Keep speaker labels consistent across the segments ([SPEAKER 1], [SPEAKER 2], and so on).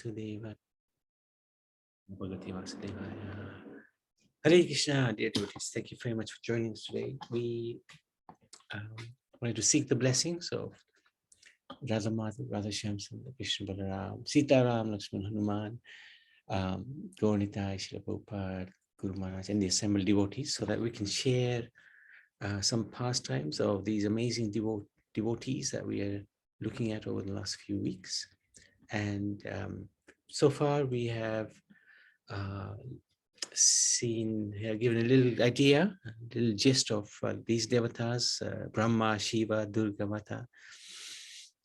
[SPEAKER 1] Vasudeva Bhagavate Vasudevaya. Hare Krishna, dear devotees. Thank you very much for joining us today. We wanted to seek the blessings of Radha Madhav, Radha Shyamsundar, Krishna Balaram, Sita Ram, Lakshman, Hanuman, Gauranitai, Srila Prabhupada, Guru Maharaj, and the assembled devotees, so that we can share some pastimes of these amazing devotees that we are looking at over the last few weeks. And so far we have given a little idea, a little gist of these devatas, Brahma, Shiva, Durga Mata,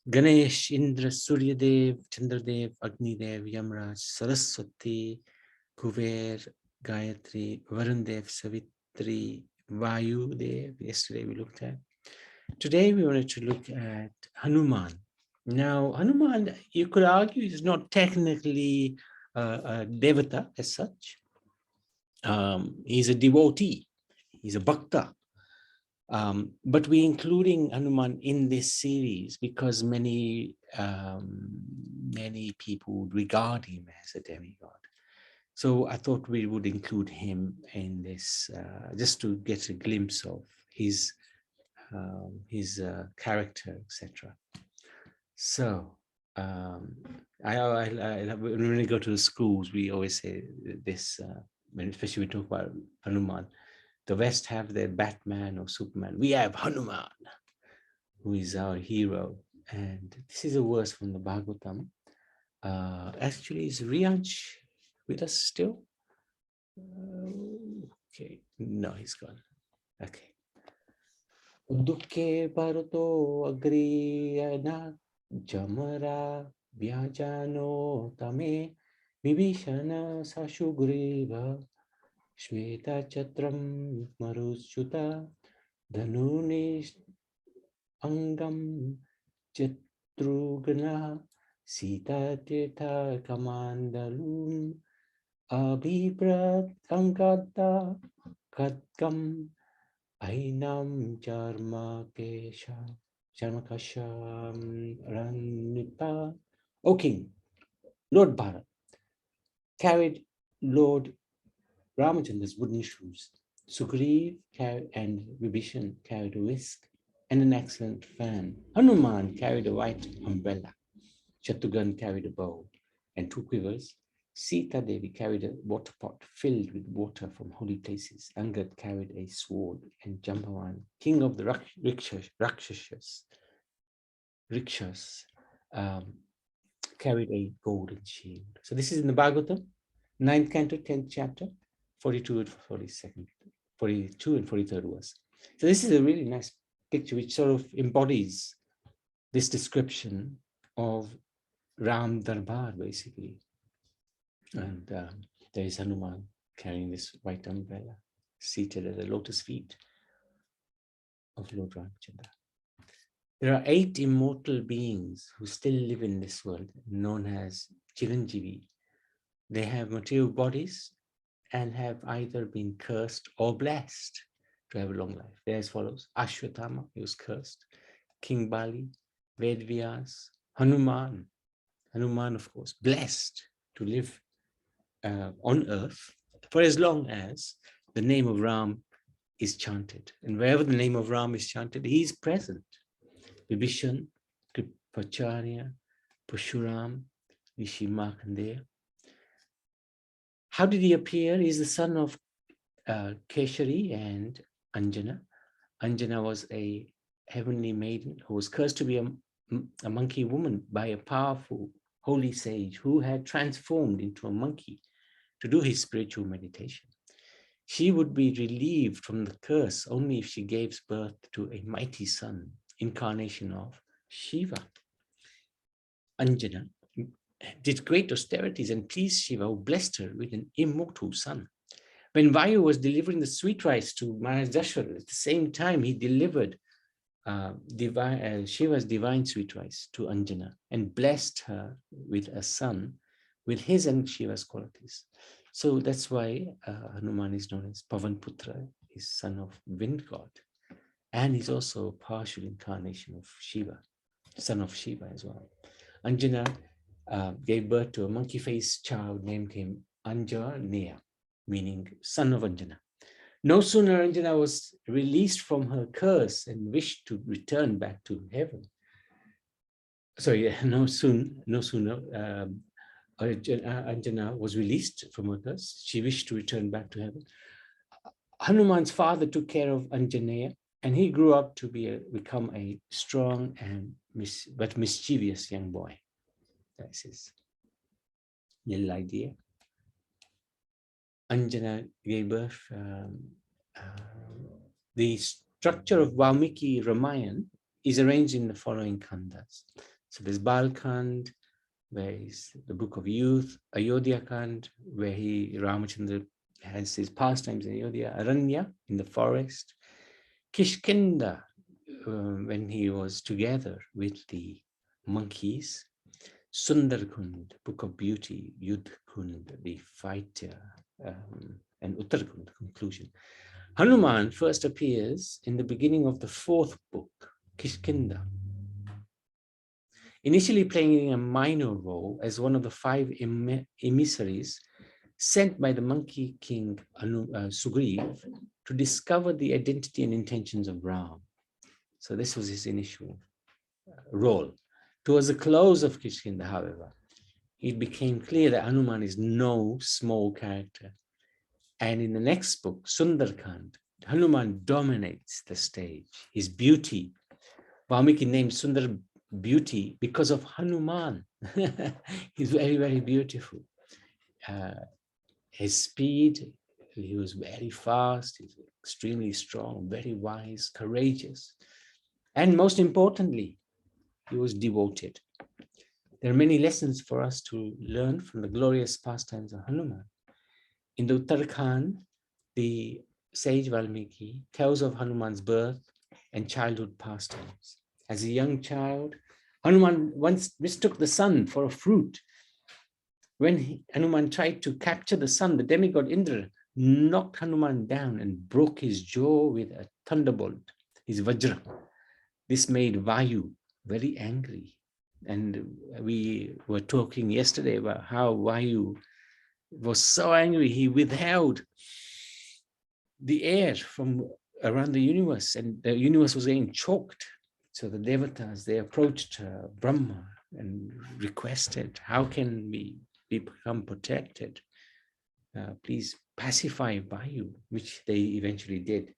[SPEAKER 1] Ganesh, Indra, Surya Dev, Chandradev, Agni Dev, Yamraj, Saraswati, Kuber, Gayatri, Varun Dev, Savitri, Vayu Dev. Yesterday we looked at. Today we wanted to look at Hanuman. Now, Hanuman, you could argue, is not technically a devata as such. He's a devotee. He's a bhakta. But we're including Hanuman in this series because many people regard him as a demigod. So I thought we would include him in this just to get a glimpse of his character, etc. So when we go to the schools, we always say this, especially when we talk about Hanuman. The West have their Batman or Superman. We have Hanuman, who is our hero. And this is a verse from the Bhagavatam. Actually, is Riyansh with us still? Okay, no, he's gone. Okay. Dukke bharato agriyana jamara vyajano tame vibhishana sashugriva shmeta chatram maruchuta dhanunish angam chatrugna sita tirtha kamandalum abhibrat angata katkam Ainam Charmakasham Ranita. O King, Lord Bharat carried Lord Ramachandra's wooden shoes. Sugriv and Vibhishan carried a whisk and an excellent fan. Hanuman carried a white umbrella. Shatrughan carried a bow and 2 quivers. Sita Devi carried a water pot filled with water from holy places. Angad carried a sword, and Jambavan, king of the Rikshas, carried a golden shield. So this is in the Bhagavatam, 9th canto, 10th chapter, 42 and 43rd verse. So this is a really nice picture which sort of embodies this description of Ram Darbar, basically. And there is Hanuman carrying this white umbrella, seated at the lotus feet of Lord Ramachandra. There are 8 immortal beings who still live in this world, known as Chiranjeevi. They have material bodies and have either been cursed or blessed to have a long life. They're as follows: Ashwatthama, he was cursed; King Bali, Vedvyas, Hanuman, of course, blessed to live on earth for as long as the name of Ram is chanted. And wherever the name of Ram is chanted, he is present. Vibhishan, Kripacharya, Pashuram, Rishi Markandeya. How did he appear? He's the son of Keshari and Anjana. Anjana was a heavenly maiden who was cursed to be a monkey woman by a powerful holy sage who had transformed into a monkey to do his spiritual meditation. She would be relieved from the curse only if she gave birth to a mighty son, incarnation of Shiva. Anjana did great austerities and pleased Shiva, who blessed her with an immortal son. When Vayu was delivering the sweet rice to Maharaj Dasharath, at the same time he delivered Shiva's divine sweet rice to Anjana and blessed her with a son with his and Shiva's qualities. So that's why Hanuman is known as Pavan Putra, his son of wind god. And he's also a partial incarnation of Shiva, son of Shiva as well. Anjana gave birth to a monkey-faced child, named him Anjaneya, meaning son of Anjana. No sooner Anjana was released from her curse and wished to return back to heaven. Sorry, no sooner Anjana was released from her curse, she wished to return back to heaven. Hanuman's father took care of Anjaneya, and he grew up to become a strong and but mischievous young boy. That's his little idea. Anjana gave birth. The structure of Valmiki Ramayana is arranged in the following khandas. So there's Balkand, where is the book of youth, Ayodhya Kand, where Ramachandra has his pastimes in Ayodhya, Aranya, in the forest, Kishkinda, when he was together with the monkeys, Sundarkund, book of beauty, Yudhkund, the fighter, and Uttarkund, conclusion. Hanuman first appears in the beginning of the fourth book, Kishkinda, initially playing a minor role as one of the 5 emissaries sent by the monkey king Sugriv to discover the identity and intentions of Ram. So this was his initial role. Towards the close of Kishkinda, however, it became clear that Hanuman is no small character. And in the next book, Sundarkand, Hanuman dominates the stage. His beauty, Valmiki named Sundar beauty because of Hanuman. He's very, very beautiful. His speed, he was very fast, he's extremely strong, very wise, courageous. And most importantly, he was devoted. There are many lessons for us to learn from the glorious pastimes of Hanuman. In the Uttarakhand, the sage Valmiki tells of Hanuman's birth and childhood pastimes. As a young child, Hanuman once mistook the sun for a fruit. When Hanuman tried to capture the sun, the demigod Indra knocked Hanuman down and broke his jaw with a thunderbolt, his Vajra. This made Vayu very angry. And we were talking yesterday about how Vayu was so angry, he withheld the air from around the universe, and the universe was getting choked. So the devatas, they approached Brahma and requested, how can we become protected? Please pacify Vayu, which they eventually did.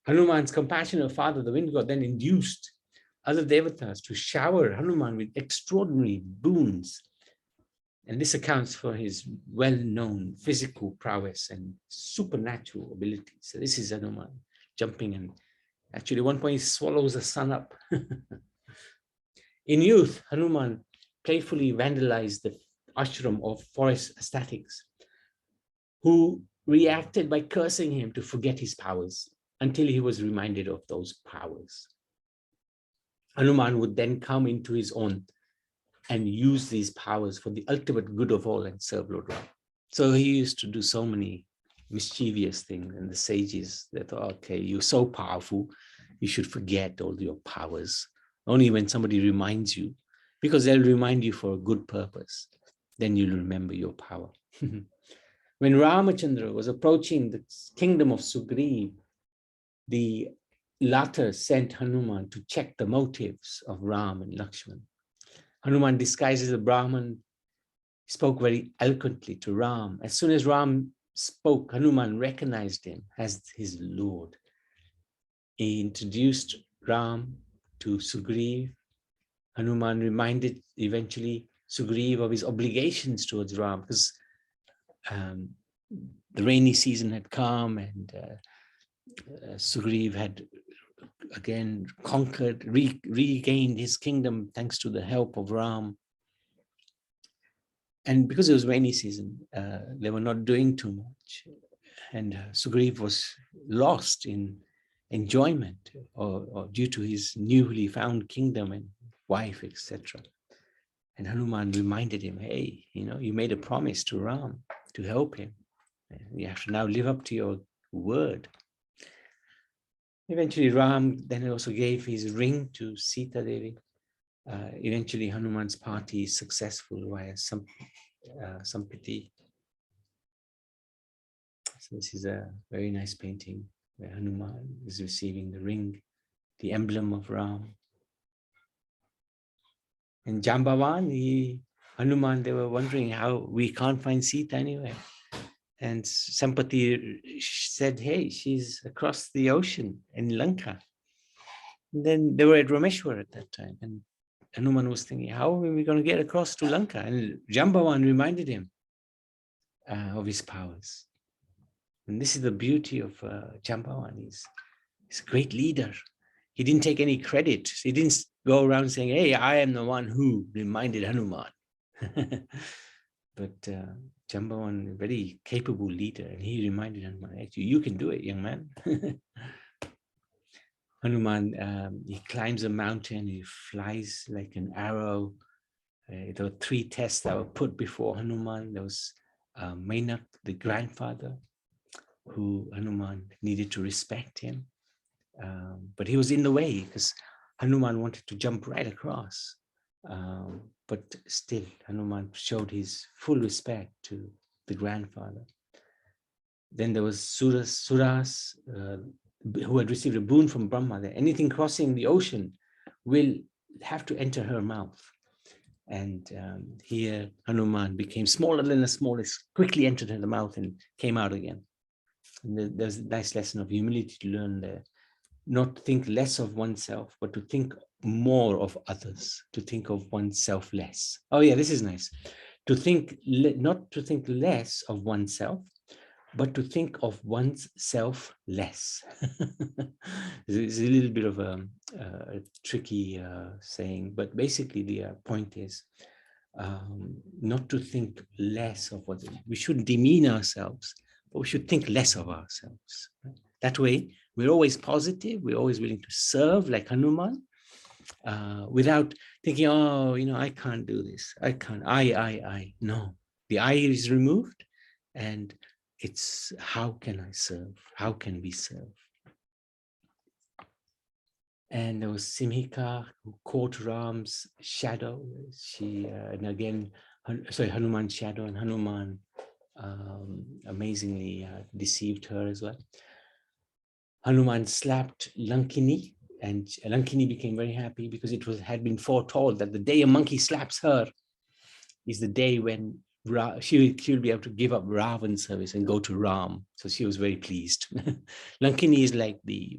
[SPEAKER 1] Hanuman's compassionate father, the wind god, then induced other devatas to shower Hanuman with extraordinary boons. And this accounts for his well-known physical prowess and supernatural abilities. So this is Hanuman jumping, and actually at one point he swallows the sun up. In youth, Hanuman playfully vandalized the ashram of forest ascetics, who reacted by cursing him to forget his powers until he was reminded of those powers. Hanuman would then come into his own and use these powers for the ultimate good of all and serve Lord Rama. So he used to do so many mischievous things, and the sages, they thought, okay, you're so powerful, you should forget all your powers. Only when somebody reminds you, because they'll remind you for a good purpose, then you'll remember your power. When Ramachandra was approaching the kingdom of Sugriv, the latter sent Hanuman to check the motives of Ram and Lakshman. Hanuman, disguised as a Brahmin, spoke very eloquently to Ram. As soon as Ram spoke, Hanuman recognized him as his Lord. He introduced Ram to Sugriv. Hanuman reminded eventually Sugriv of his obligations towards Ram, because the rainy season had come, and Sugriv had again conquered, regained his kingdom thanks to the help of Ram. And because it was rainy season, they were not doing too much. And Sugriv was lost in enjoyment or due to his newly found kingdom and wife, etc. And Hanuman reminded him, hey, you made a promise to Ram to help him. You have to now live up to your word. Eventually, Ram then also gave his ring to Sita Devi. Eventually, Hanuman's party is successful via Sampati. So this is a very nice painting where Hanuman is receiving the ring, the emblem of Ram. And Jambavan, Hanuman, they were wondering how we can't find Sita anywhere. And Sampati said, hey, she's across the ocean in Lanka. And then they were at Rameshwar at that time. And Hanuman was thinking, how are we going to get across to Lanka? And Jambavan reminded him of his powers. And this is the beauty of Jambavan. He's a great leader. He didn't take any credit. He didn't go around saying, hey, I am the one who reminded Hanuman. But Jambavan, a very capable leader, and he reminded Hanuman, actually, you can do it, young man. Hanuman, he climbs a mountain, he flies like an arrow. There were 3 tests that were put before Hanuman. There was Mainak, the grandfather, who Hanuman needed to respect him. But he was in the way because Hanuman wanted to jump right across. But still, Hanuman showed his full respect to the grandfather. Then there was Suras, who had received a boon from Brahma, that anything crossing the ocean will have to enter her mouth. And here Hanuman became smaller than the smallest, quickly entered her mouth and came out again. And there's a nice lesson of humility to learn there. Not to think less of oneself, but to think more of others, to think of oneself less. Oh yeah, this is nice. To think, not to think less of oneself, but to think of oneself less. It's a little bit of a tricky saying, but basically the point is not to think less of what we shouldn't demean ourselves, but we should think less of ourselves. Right? That way, we're always positive. We're always willing to serve like Hanuman, without thinking, oh, I can't do this. I can't. I. No, the I is removed, and it's how can I serve? How can we serve? And there was Simhika, who caught Ram's shadow. And again, Hanuman's shadow, and Hanuman amazingly deceived her as well. Hanuman slapped Lankini, and Lankini became very happy because had been foretold that the day a monkey slaps her is the day when she'll be able to give up Ravan's service and go to Ram. So she was very pleased. Lankini is like the,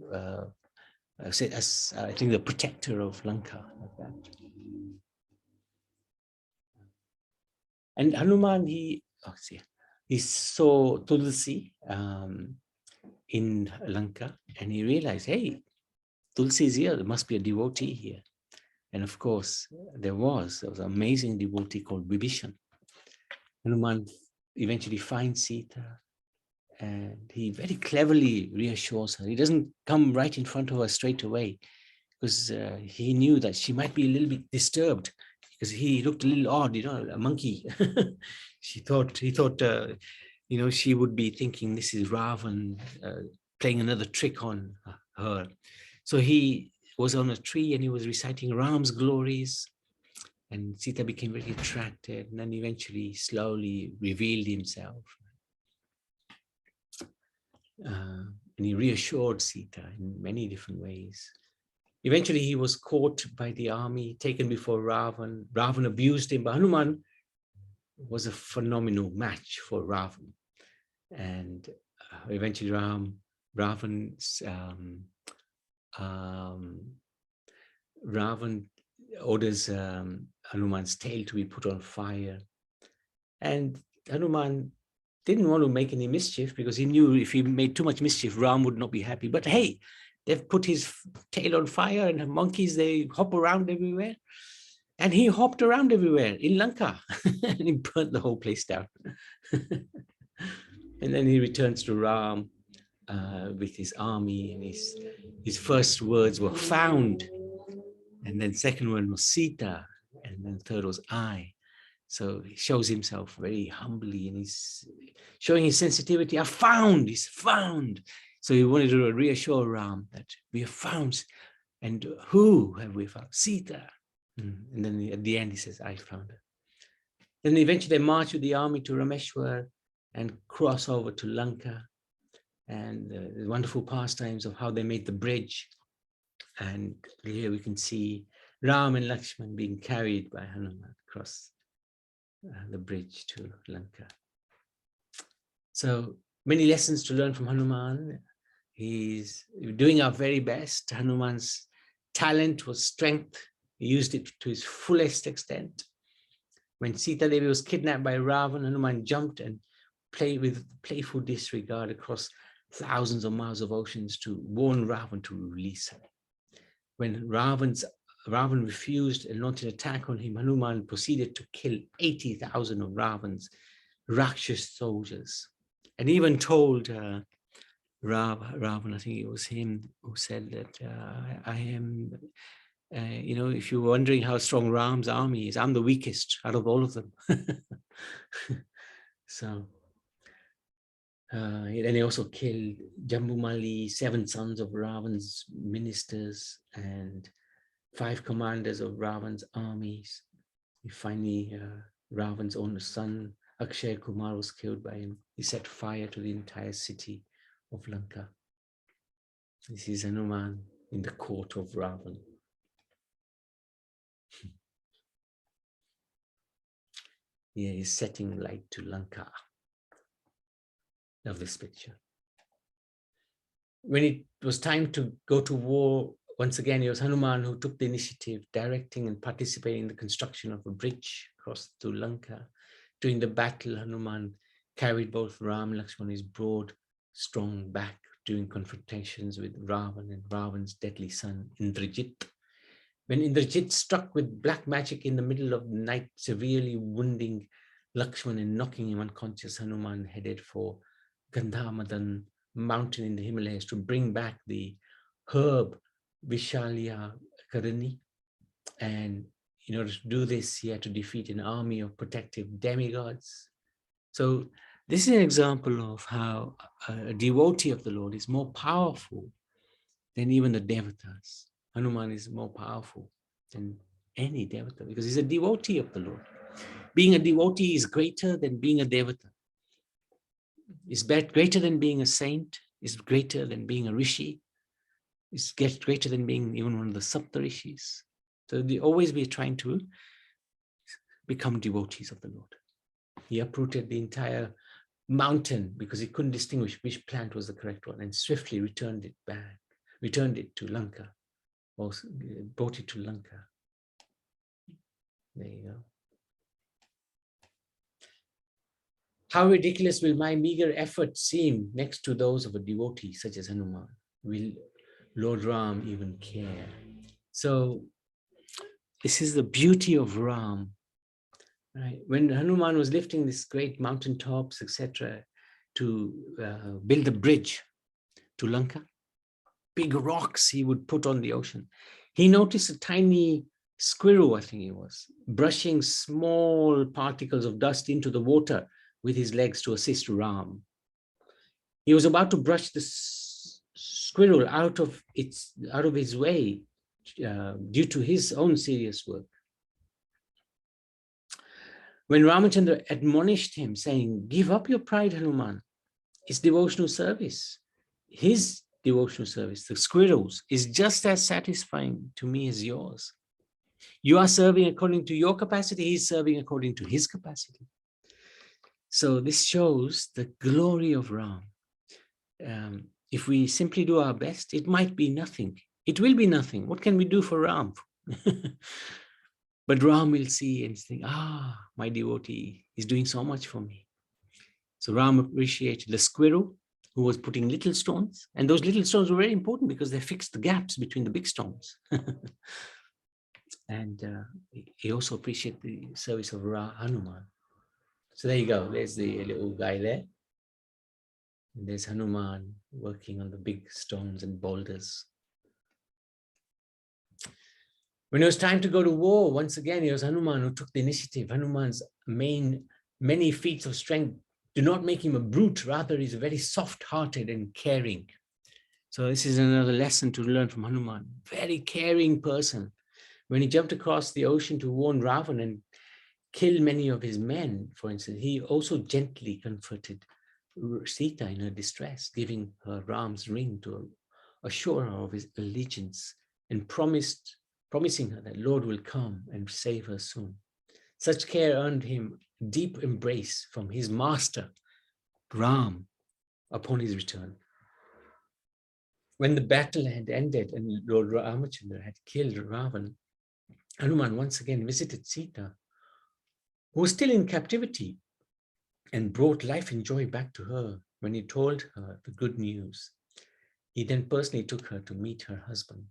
[SPEAKER 1] I think, the protector of Lanka, like that. And Hanuman, he saw Tulsi in Lanka, and he realized, hey, Tulsi is here. There must be a devotee here. And of course, there was an amazing devotee called Vibhishan. Hanuman eventually finds Sita, and he very cleverly reassures her. He doesn't come right in front of her straight away, because he knew that she might be a little bit disturbed, because he looked a little odd, a monkey. He thought, she would be thinking this is Ravan playing another trick on her. So he was on a tree and he was reciting Ram's glories, and Sita became very attracted, and then eventually slowly revealed himself. And he reassured Sita in many different ways. Eventually he was caught by the army, taken before Ravan. Ravan abused him, but Hanuman was a phenomenal match for Ravan. And eventually Ravan orders Hanuman's tail to be put on fire. And Hanuman didn't want to make any mischief, because he knew if he made too much mischief, Ram would not be happy. But hey, they've put his tail on fire, and the monkeys, they hop around everywhere. And he hopped around everywhere in Lanka, and he burnt the whole place down. And then he returns to Ram with his army, and his first words were found. And then second one was Sita, and then third was I. So he shows himself very humbly, and he's showing his sensitivity. He's found. So he wanted to reassure Ram that we have found. And who have we found? Sita. And then at the end, he says, I found her. Then eventually they march with the army to Rameshwar and cross over to Lanka. And the wonderful pastimes of how they made the bridge. And here we can see Ram and Lakshman being carried by Hanuman across the bridge to Lanka. So many lessons to learn from Hanuman. He's doing our very best. Hanuman's talent was strength. He used it to his fullest extent. When Sita Devi was kidnapped by Ravan, Hanuman jumped and played with playful disregard across thousands of miles of oceans to warn Ravan to release her. When Ravan refused and launched an attack on him, Hanuman proceeded to kill 80,000 of Ravan's Rakshas soldiers, and even told Ravan, I think it was him, who said that I am, if you're wondering how strong Ram's army is, I'm the weakest out of all of them. So, and he also killed Jambumali, 7 sons of Ravan's ministers, and 5 commanders of Ravan's armies. Finally, Ravan's own son, Akshay Kumar, was killed by him. He set fire to the entire city of Lanka. This is Hanuman in the court of Ravan. Here is setting light to Lanka. Love this picture. When it was time to go to war, once again, it was Hanuman who took the initiative, directing and participating in the construction of a bridge across to Lanka. During the battle, Hanuman carried both Ram and Lakshman on his broad, strong back during confrontations with Ravan and Ravan's deadly son, Indrajit. When Indrajit struck with black magic in the middle of the night, severely wounding Lakshman and knocking him unconscious, Hanuman headed for Gandhamadan mountain in the Himalayas to bring back the herb Vishalya Karani. And in order to do this, he had to defeat an army of protective demigods. So this is an example of how a devotee of the Lord is more powerful than even the devatas. Hanuman is more powerful than any devata because he's a devotee of the Lord. Being a devotee is greater than being a devata. It's greater than being a saint. It's greater than being a rishi. It's greater than being even one of the Sapta rishis. So they always be trying to become devotees of the Lord. He uprooted the entire mountain because he couldn't distinguish which plant was the correct one, and swiftly returned it to Lanka, or brought it to Lanka. There you go. How ridiculous will my meager efforts seem next to those of a devotee such as Hanuman? Will Lord Ram even care? So this is the beauty of Ram. Right? When Hanuman was lifting this great mountaintops, etc., to build a bridge to Lanka, big rocks he would put on the ocean. He noticed a tiny squirrel, I think it was, brushing small particles of dust into the water with his legs to assist Ram. He was about to brush the squirrel out of his way due to his own serious work. When Ramachandra admonished him, saying, "Give up your pride, Hanuman. It's devotional service. His devotional service, the squirrels, is just as satisfying to me as yours. You are serving according to your capacity. He's serving according to his capacity." So this shows the glory of Ram. If we simply do our best, it might be nothing. It will be nothing. What can we do for Ram? But Ram will see and think, my devotee is doing so much for me. So Ram appreciated the squirrel who was putting little stones. And those little stones were very important because they fixed the gaps between the big stones. And he also appreciated the service of Hanuman. So there you go. There's the little guy there. And there's Hanuman working on the big stones and boulders. When it was time to go to war, once again, it was Hanuman who took the initiative. Hanuman's many feats of strength do not make him a brute. Rather, he's very soft-hearted and caring. So this is another lesson to learn from Hanuman. Very caring person. When he jumped across the ocean to warn Ravan and kill many of his men, for instance, he also gently comforted Sita in her distress, giving her Ram's ring to assure her of his allegiance and promising her that Lord will come and save her soon. Such care earned him deep embrace from his master, Ram, upon his return. When the battle had ended and Lord Ramachandra had killed Ravan, Hanuman once again visited Sita, who was still in captivity, and brought life and joy back to her when he told her the good news. He then personally took her to meet her husband.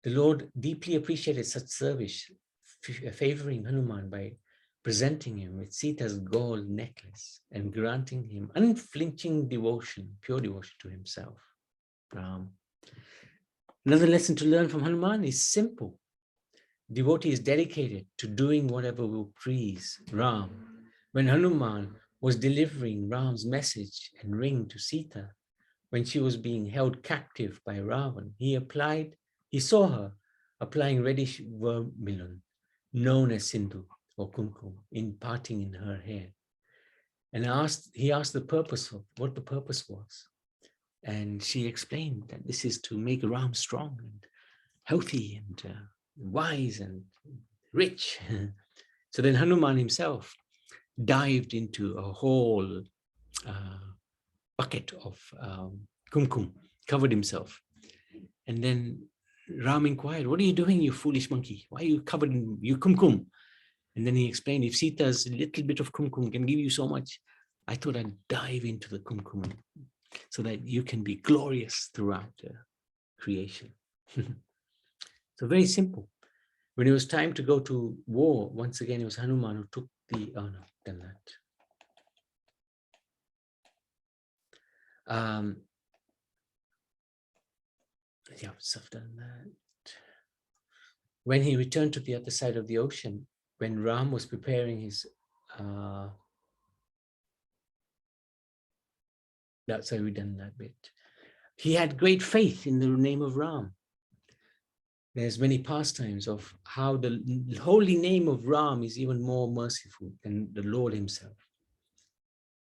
[SPEAKER 1] The Lord deeply appreciated such service, favoring Hanuman by presenting him with Sita's gold necklace and granting him unflinching devotion, pure devotion to himself, Ram. Another lesson to learn from Hanuman is simple. Devotee is dedicated to doing whatever will please Ram. When Hanuman was delivering Ram's message and ring to Sita, when she was being held captive by Ravan, he saw her applying reddish vermilion, known as Sindhu or kumkum, imparting in her hair. And he asked what the purpose was. And she explained that this is to make Ram strong and healthy and wise and rich. So then Hanuman himself dived into a whole bucket of kumkum, covered himself. And then Ram inquired, "What are you doing, you foolish monkey? Why are you covered in your kumkum?" And then he explained, if Sita's little bit of kumkum can give you so much, I thought I'd dive into the kumkum so that you can be glorious throughout creation. So very simple. When it was time to go to war, once again, it was Hanuman who took the, oh no, done that. Yeah, I've done that. When he returned to the other side of the ocean, when Ram was preparing his, that's how we've done that bit. He had great faith in the name of Ram. There's many pastimes of how the holy name of Ram is even more merciful than the Lord himself.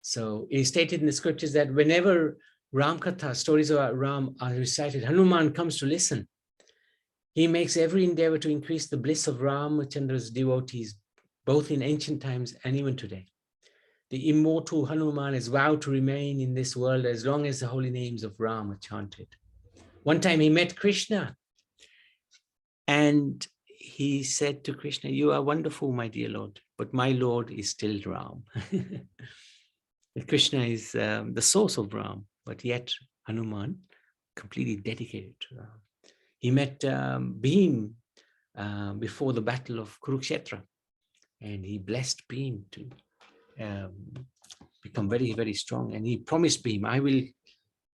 [SPEAKER 1] So it is stated in the scriptures that whenever Ram Katha, stories about Ram, are recited, Hanuman comes to listen. He makes every endeavor to increase the bliss of Ramachandra's devotees, both in ancient times and even today. The immortal Hanuman has vowed to remain in this world as long as the holy names of Ram are chanted. One time he met Krishna, and he said to Krishna, "You are wonderful, my dear Lord, but my Lord is still Ram." Krishna is the source of Ram, but yet Hanuman completely dedicated to Ram. He met Bhim before the battle of Kurukshetra, and he blessed Bhim to become very, very strong. And he promised Bhim, "I will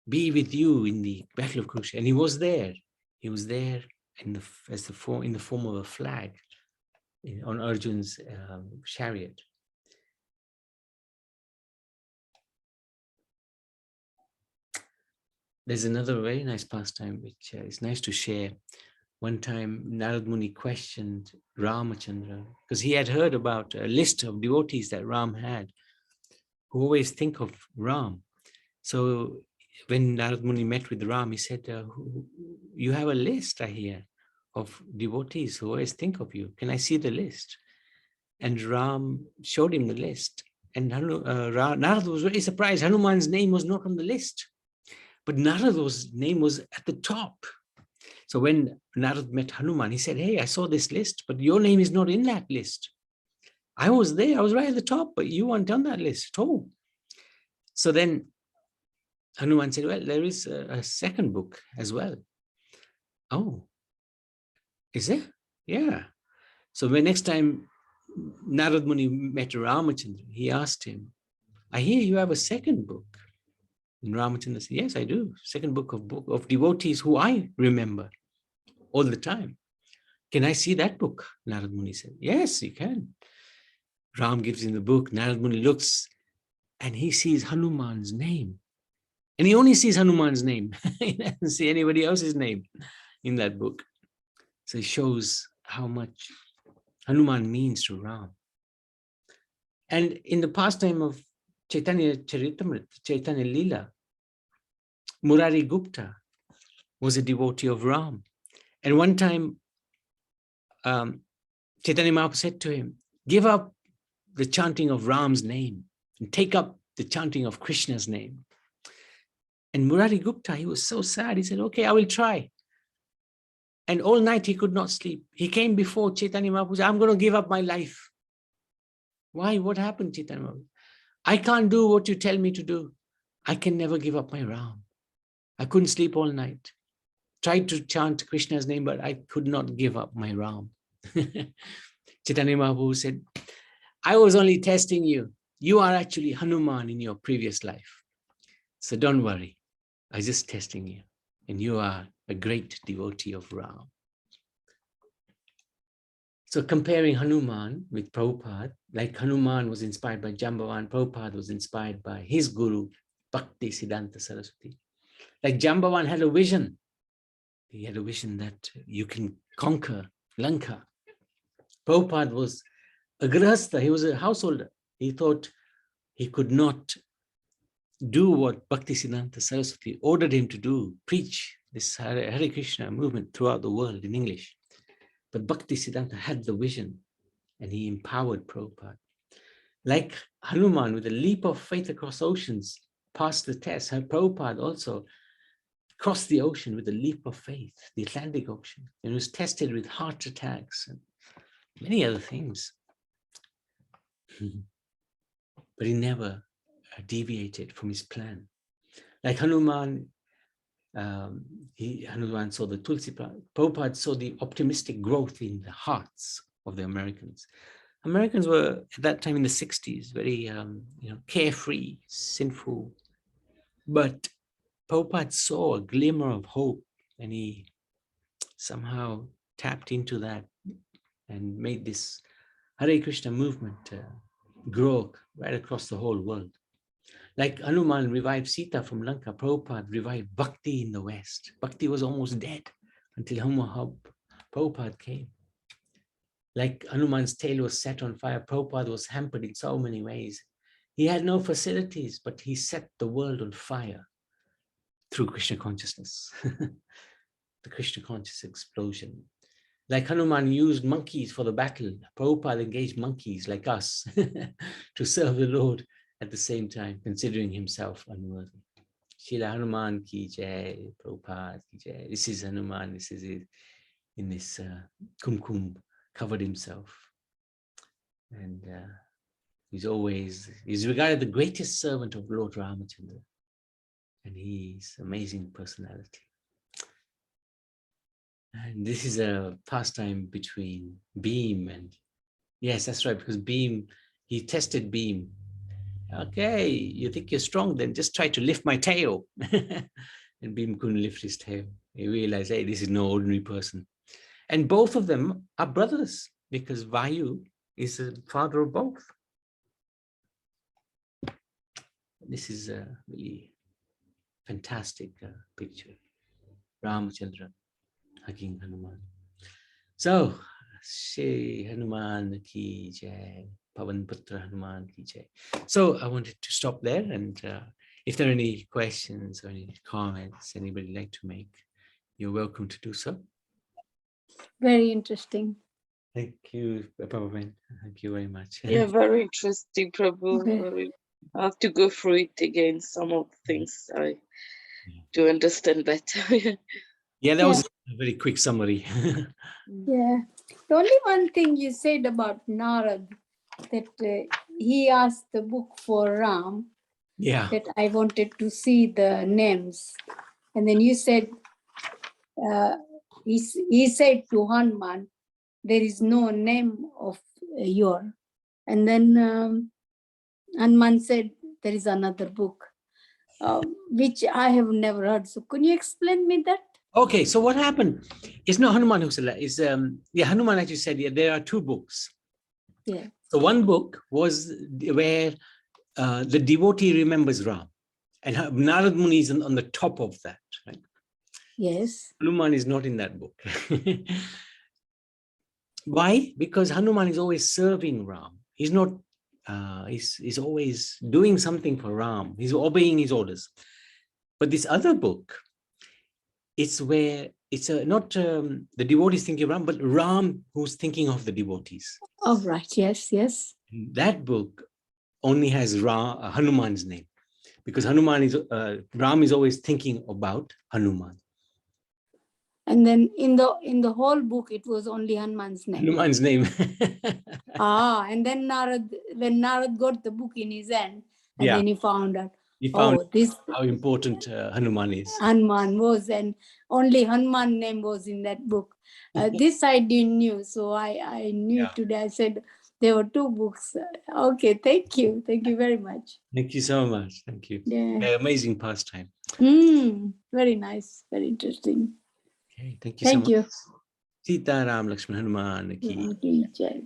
[SPEAKER 1] be with you in the battle of Kurukshetra." And he was there. He was there in the form of a flag on Arjun's chariot. There's another very nice pastime which is nice to share. One time Narad Muni questioned Ramachandra because he had heard about a list of devotees that Ram had who always think of Ram. So when Narad Muni met with Ram, he said, "You have a list, I hear, of devotees who always think of you. Can I see the list?" And Ram showed him the list. And Narad was very surprised. Hanuman's name was not on the list, but Narad's name was at the top. So when Narad met Hanuman, he said, "Hey, I saw this list, but your name is not in that list. I was there, I was right at the top, but you weren't on that list at all." So then Hanuman said, "Well, there is a second book as well." "Oh, is there?" "Yeah." So when next time Narad Muni met Ramachandra, he asked him, "I hear you have a second book." And Ramachandra said, "Yes, I do. Second book of devotees who I remember all the time. Can I see that book?" Narad Muni said, "Yes, you can." Ram gives him the book. Narad Muni looks and he sees Hanuman's name. And he only sees Hanuman's name. He doesn't see anybody else's name in that book. So it shows how much Hanuman means to Ram. And in the pastime of Chaitanya Charitamrita, Chaitanya Leela, Murari Gupta was a devotee of Ram. And one time, Chaitanya Mahaprabhu said to him, give up the chanting of Ram's name and take up the chanting of Krishna's name. And Murari Gupta, he was so sad. He said, okay, I will try. And all night he could not sleep. He came before Chaitanya Mahaprabhu, said, I'm going to give up my life. Why? What happened, Chaitanya Mahaprabhu? I can't do what you tell me to do. I can never give up my Ram. I couldn't sleep all night. Tried to chant Krishna's name, but I could not give up my Ram. Chaitanya Mahaprabhu said, I was only testing you. You are actually Hanuman in your previous life. So don't worry. I was just testing you. And you are a great devotee of Ram. So comparing Hanuman with Prabhupada, like Hanuman was inspired by Jambavan, Prabhupada was inspired by his guru, Bhakti Siddhanta Saraswati. Like Jambavan had a vision. He had a vision that you can conquer Lanka. Prabhupada was a grihastha, he was a householder. He thought he could not do what Bhakti Siddhanta Saraswati ordered him to do, preach this Hare Krishna movement throughout the world in English. But Bhakti Siddhanta had the vision and he empowered Prabhupada. Like Hanuman, with a leap of faith across oceans, passed the test. Prabhupada also crossed the ocean with a leap of faith, the Atlantic Ocean, and was tested with heart attacks and many other things. But he never deviated from his plan. Like Hanuman, Hanuman saw the Tulsi plant. Prabhupada saw the optimistic growth in the hearts of the Americans. Americans were at that time in the 60s, very carefree, sinful. But Prabhupada saw a glimmer of hope and he somehow tapped into that and made this Hare Krishna movement grow right across the whole world. Like Hanuman revived Sita from Lanka, Prabhupada revived Bhakti in the West. Bhakti was almost dead until Prabhupada came. Like Hanuman's tail was set on fire, Prabhupada was hampered in so many ways. He had no facilities, but he set the world on fire through Krishna consciousness, the Krishna conscious explosion. Like Hanuman used monkeys for the battle, Prabhupada engaged monkeys like us to serve the Lord at the same time, considering himself unworthy. Srila Hanuman ki jai, Prabhupada ki jai. This is Hanuman, this is it, in this kumkum, covered himself. And he's regarded the greatest servant of Lord Rama. And he's an amazing personality. And this is a pastime between Bhim and, yes, that's right, because Bhim, he tested Bhim. Okay, you think you're strong, then just try to lift my tail. And Bhim couldn't lift his tail. He realized, hey, this is no ordinary person. And both of them are brothers because Vayu is the father of both. This is a really fantastic picture. Ramachandra hugging Hanuman. So, Shri Hanuman ki jai, Pavan Putra Hanuman ki jai. So I wanted to stop there, and if there are any questions or any comments anybody like to make, you're welcome to do so.
[SPEAKER 2] Very interesting.
[SPEAKER 1] Thank you, Prabhu. Thank you very much.
[SPEAKER 3] Yeah, very interesting, Prabhu.
[SPEAKER 2] Okay.
[SPEAKER 3] I have to go through it again. Some of the things to understand better.
[SPEAKER 1] Yeah, that was a very quick summary.
[SPEAKER 2] Yeah. The only one thing you said about Narad, that he asked the book for Ram,
[SPEAKER 1] Yeah.
[SPEAKER 2] that I wanted to see the names. And then you said, he said to Hanuman, there is no name of your. And then Hanuman said, there is another book, which I have never heard. So could you explain me that?
[SPEAKER 1] Okay, so what happened? It's not Hanuman who said that. It's Hanuman actually said, yeah, there are two books.
[SPEAKER 2] Yeah.
[SPEAKER 1] So one book was where the devotee remembers Ram, and Narad Muni is on the top of that, right?
[SPEAKER 2] Yes.
[SPEAKER 1] Hanuman is not in that book. Why? Because Hanuman is always serving Ram. He's not, he's always doing something for Ram. He's obeying his orders. But this other book, it's where it's not the devotees thinking of Ram, but Ram who's thinking of the devotees.
[SPEAKER 2] Oh, right. Yes, yes.
[SPEAKER 1] That book only has Hanuman's name, because Hanuman is Ram is always thinking about Hanuman.
[SPEAKER 2] And then in the whole book, it was only Hanuman's name.
[SPEAKER 1] Hanuman's name.
[SPEAKER 2] And then when Narad got the book in his hand, and
[SPEAKER 1] Yeah.
[SPEAKER 2] then he found out,
[SPEAKER 1] He found
[SPEAKER 2] this
[SPEAKER 1] how important Hanuman is.
[SPEAKER 2] Hanuman was, and only Hanuman name was in that book. This I didn't knew, so I knew today. I said there were two books. Okay, thank you very much.
[SPEAKER 1] Thank you so much. Thank you.
[SPEAKER 2] Yeah.
[SPEAKER 1] Amazing pastime.
[SPEAKER 2] Very nice, very interesting.
[SPEAKER 1] Okay, thank you so much.
[SPEAKER 2] Thank you.
[SPEAKER 1] Sita Ram Lakshman Hanuman ki.
[SPEAKER 2] Okay, Jai.